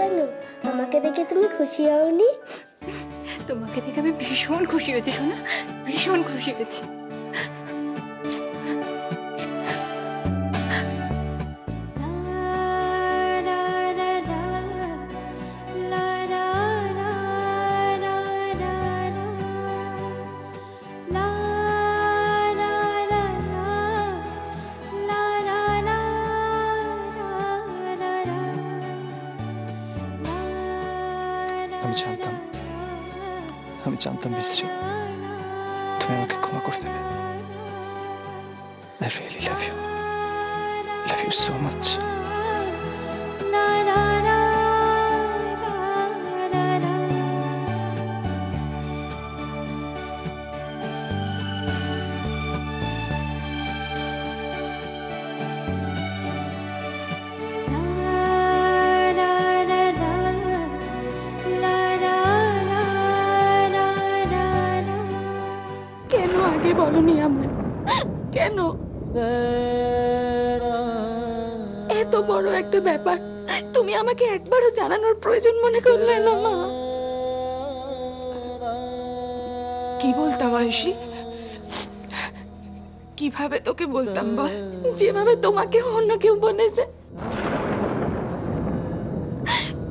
কেন? আমাকে দেখে তুমি খুশি হওনি? তোমাকে দেখে আমি ভীষণ খুশি হয়েছি সোনা, ভীষণ খুশি হয়েছি। আমি জানতাম বিশ্রী তুমি আমাকে ক্ষমা করে দেবে। I really love you so much. কেন আগে বলনি আমার? কেন? এত বড় একটা ব্যাপার তুমি আমাকে একবারও জানানোর প্রয়োজন মনে করলে না মা? কি বলতাম আয়ুষী? কিভাবে তোকে বলতাম বল? যেভাবে তোমাকে অন্য কেউ বলেছে।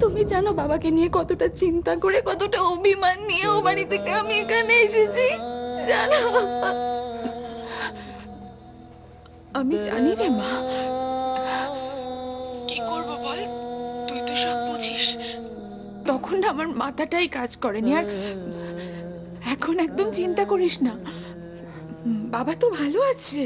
তুমি জানো বাবাকে নিয়ে কতটা চিন্তা করে, কতটা অভিমান নিয়ে ও বাড়ি থেকে আমি এখানে এসেছি, জানো? আমি জানি রে মা, কি করব বল? তুই তো সব বুঝিস। তখন আমার মাথাটাই কাজ করেনি। আর এখন একদম চিন্তা করিস না, বাবা তো ভালো আছে।